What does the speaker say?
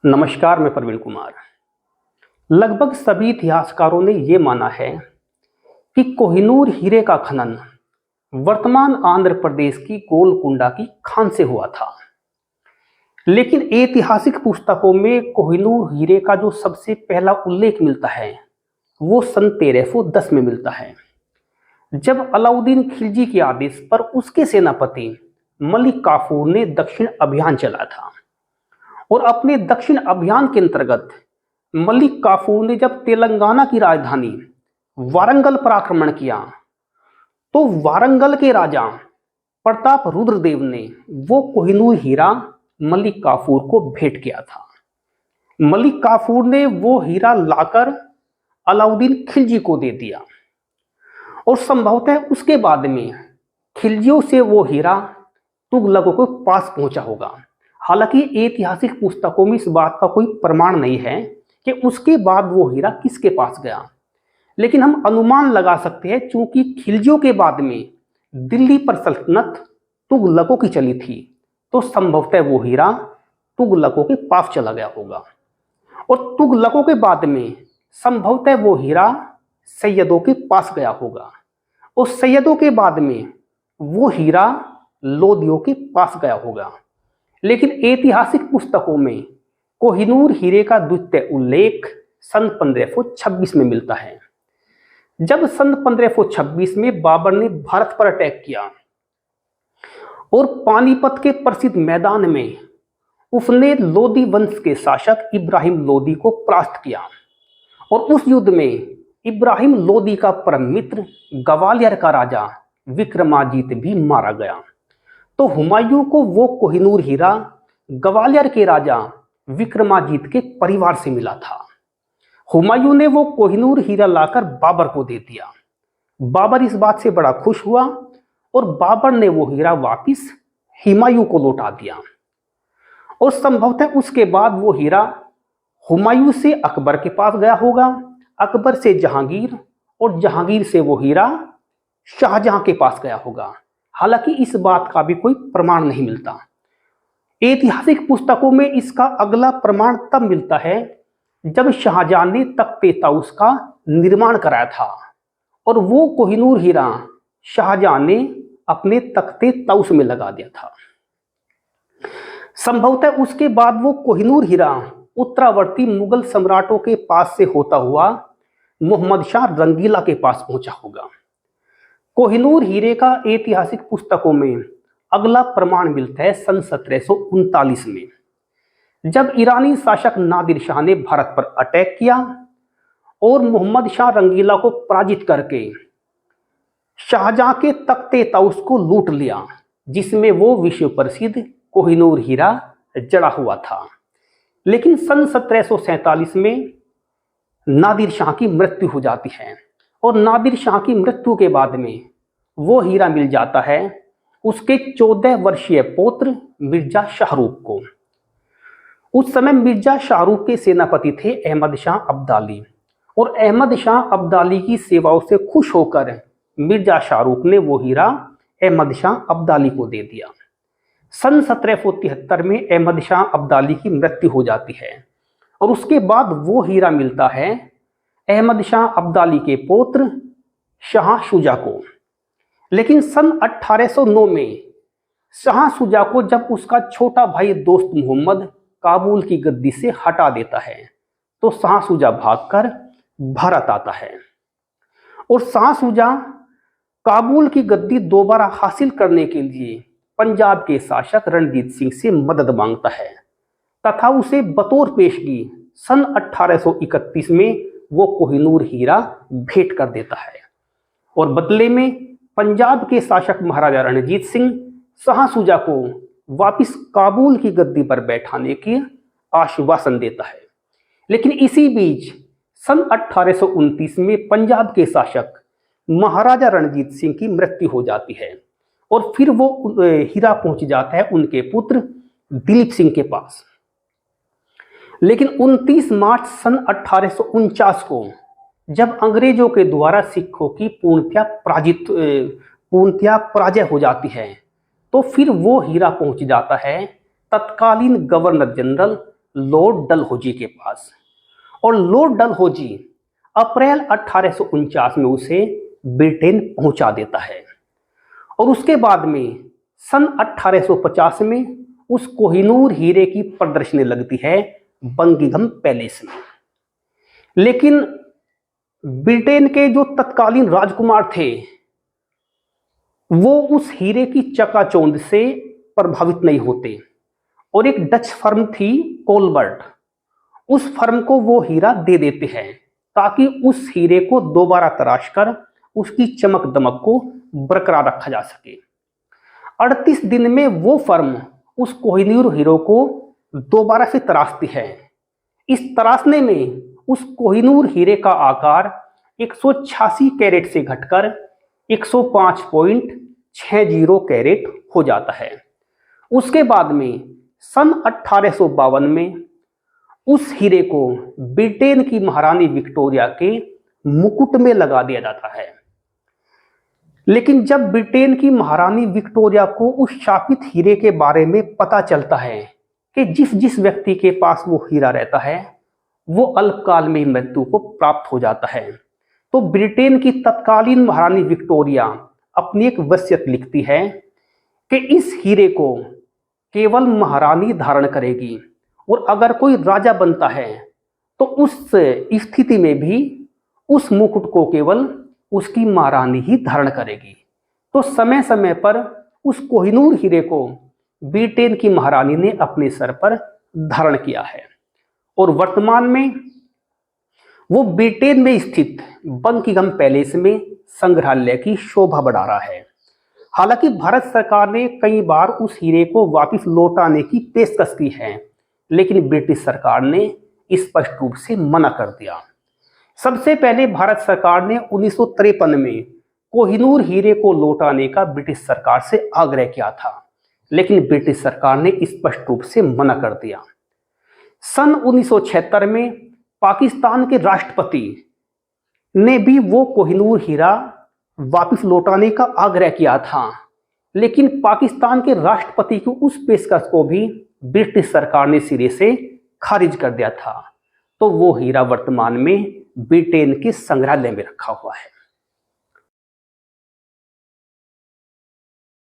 नमस्कार, मैं प्रवीण कुमार। लगभग सभी इतिहासकारों ने यह माना है कि कोहिनूर हीरे का खनन वर्तमान आंध्र प्रदेश की गोलकुंडा की खान से हुआ था। लेकिन ऐतिहासिक पुस्तकों में कोहिनूर हीरे का जो सबसे पहला उल्लेख मिलता है वो सन 1310 में मिलता है, जब अलाउद्दीन खिलजी के आदेश पर उसके सेनापति मलिक काफूर ने दक्षिण अभियान चलाया था। और अपने दक्षिण अभियान के अंतर्गत मलिक काफूर ने जब तेलंगाना की राजधानी वारंगल पर आक्रमण किया तो वारंगल के राजा प्रताप रुद्रदेव ने वो कोहिनूर हीरा मलिक काफूर को भेंट किया था। मलिक काफूर ने वो हीरा लाकर अलाउद्दीन खिलजी को दे दिया और संभवतः उसके बाद में खिलजियों से वो हीरा तुगलकों के पास पहुंचा होगा। हालांकि ऐतिहासिक पुस्तकों में इस बात का कोई प्रमाण नहीं है कि उसके बाद वो हीरा किसके पास गया, लेकिन हम अनुमान लगा सकते हैं चूंकि खिलजियों के बाद में दिल्ली पर सल्तनत तुगलकों की चली थी तो संभवतः वो हीरा तुगलकों के पास चला गया होगा। और तुगलकों के बाद में संभवतः वो हीरा सैयदों के पास गया होगा और सैयदों के बाद में वो हीरा लोदियों के पास गया होगा। लेकिन ऐतिहासिक पुस्तकों में कोहिनूर हीरे का द्वितीय उल्लेख सन 1526 में मिलता है, जब सन 1526 में बाबर ने भारत पर अटैक किया और पानीपत के प्रसिद्ध मैदान में उसने लोदी वंश के शासक इब्राहिम लोदी को परास्त किया। और उस युद्ध में इब्राहिम लोदी का परम मित्र ग्वालियर का राजा विक्रमाजीत भी मारा गया। तो हुमायूं को वो कोहिनूर हीरा ग्वालियर के राजा विक्रमाजीत के परिवार से मिला था। हुमायूं ने वो कोहिनूर हीरा लाकर बाबर को दे दिया। बाबर इस बात से बड़ा खुश हुआ और बाबर ने वो हीरा वापिस हुमायूं को लौटा दिया। और संभवतः उसके बाद वो हीरा हुमायूं से अकबर के पास गया होगा, अकबर से जहांगीर और जहांगीर से वो हीरा शाहजहां के पास गया होगा। हालांकि इस बात का भी कोई प्रमाण नहीं मिलता। ऐतिहासिक पुस्तकों में इसका अगला प्रमाण तब मिलता है जब शाहजहां ने तख्ते ताउस का निर्माण कराया था और वो कोहिनूर हीरा शाहजहां ने अपने तख्ते ताउस में लगा दिया था। संभवतः उसके बाद वो कोहिनूर हीरा उत्तरावर्ती मुगल सम्राटों के पास से होता हुआ मोहम्मद शाह रंगीला के पास पहुंचा होगा। कोहिनूर हीरे का ऐतिहासिक पुस्तकों में अगला प्रमाण मिलता है सन 1739 में, जब ईरानी शासक नादिर शाह ने भारत पर अटैक किया और मोहम्मद शाह रंगीला को पराजित करके शाहजहां के तख्ते ताउस को लूट लिया, जिसमें वो विश्व प्रसिद्ध कोहिनूर हीरा जड़ा हुआ था। लेकिन सन 1747 में नादिर शाह की मृत्यु हो जाती है और नादिर शाह की मृत्यु के बाद में वो हीरा मिल जाता है उसके 14 वर्षीय पौत्र मिर्जा शाहरुख को। उस समय मिर्जा शाहरुख के सेनापति थे अहमद शाह अब्दाली और अहमद शाह अब्दाली की सेवाओं से खुश होकर मिर्जा शाहरुख ने वो हीरा अहमद शाह अब्दाली को दे दिया। सन 1773 में अहमद शाह अब्दाली की मृत्यु हो जाती है और उसके बाद वो हीरा मिलता है अहमद शाह अब्दाली के पौत्र शाह शुजा को। लेकिन सन 1809 में शाह शुजा को जब उसका छोटा भाई दोस्त मोहम्मद काबुल की गद्दी से हटा देता है तो शाह शुजा भागकर भारत आता है और शाह शुजा काबुल की गद्दी दोबारा हासिल करने के लिए पंजाब के शासक रणजीत सिंह से मदद मांगता है तथा उसे बतौर पेशगी सन 1831 में वो कोहिनूर हीरा भेंट कर देता है। और बदले में पंजाब के शासक महाराजा रणजीत सिंह शाह शुजा को वापिस काबुल की गद्दी पर बैठाने की आश्वासन देता है। लेकिन इसी बीच सन 1829 में पंजाब के शासक महाराजा रणजीत सिंह की मृत्यु हो जाती है और फिर वो हीरा पहुंच जाता है उनके पुत्र दिलीप सिंह के पास। लेकिन 29 मार्च सन 1849 को जब अंग्रेजों के द्वारा सिखों की पूर्णतया पराजय हो जाती है तो फिर वो हीरा पहुंच जाता है तत्कालीन गवर्नर जनरल लॉर्ड डलहौजी के पास, और लॉर्ड डलहौजी अप्रैल 1849 में उसे ब्रिटेन पहुंचा देता है। और उसके बाद में सन 1850 में उस कोहिनूर हीरे की प्रदर्शनी लगती है बंकिंघम पैलेस में। लेकिन ब्रिटेन के जो तत्कालीन राजकुमार थे वो उस हीरे की चकाचौंध से प्रभावित नहीं होते, और एक डच फर्म थी कोलबर्ट, उस फर्म को वो हीरा दे देते हैं ताकि उस हीरे को दोबारा तराश कर उसकी चमक दमक को बरकरार रखा जा सके। 38 दिन में वो फर्म उस कोहिनूर हीरो को दोबारा से तराशती है। इस तराशने में उस कोहिनूर हीरे का आकार 186 कैरेट से घटकर 105.60 कैरेट हो जाता है। उसके बाद में सन 1852 में उस हीरे को ब्रिटेन की महारानी विक्टोरिया के मुकुट में लगा दिया जाता है। लेकिन जब ब्रिटेन की महारानी विक्टोरिया को उस शापित हीरे के बारे में पता चलता है कि जिस जिस व्यक्ति के पास वो हीरा रहता है वो अल्पकाल में ही मृत्यु को प्राप्त हो जाता है, तो ब्रिटेन की तत्कालीन महारानी विक्टोरिया अपनी एक वसीयत लिखती है कि इस हीरे को केवल महारानी धारण करेगी, और अगर कोई राजा बनता है तो उस स्थिति में भी उस मुकुट को केवल उसकी महारानी ही धारण करेगी। तो समय समय पर उस कोहिनूर हीरे को ब्रिटेन की महारानी ने अपने सर पर धारण किया है, और वर्तमान में वो ब्रिटेन में स्थित बंकिंघम पैलेस में संग्रहालय की शोभा बढ़ा रहा है। हालांकि भारत सरकार ने कई बार उस हीरे को वापस लौटाने की पेशकश की है, लेकिन ब्रिटिश सरकार ने स्पष्ट रूप से मना कर दिया। सबसे पहले भारत सरकार ने 1953 में कोहिनूर हीरे को लौटाने का ब्रिटिश सरकार से आग्रह किया था, लेकिन ब्रिटिश सरकार ने स्पष्ट रूप से मना कर दिया। सन 1976 में पाकिस्तान के राष्ट्रपति ने भी वो कोहिनूर हीरा वापस लौटाने का आग्रह किया था, लेकिन पाकिस्तान के राष्ट्रपति की उस पेशकश को भी ब्रिटिश सरकार ने सिरे से खारिज कर दिया था। तो वो हीरा वर्तमान में ब्रिटेन के संग्रहालय में रखा हुआ है।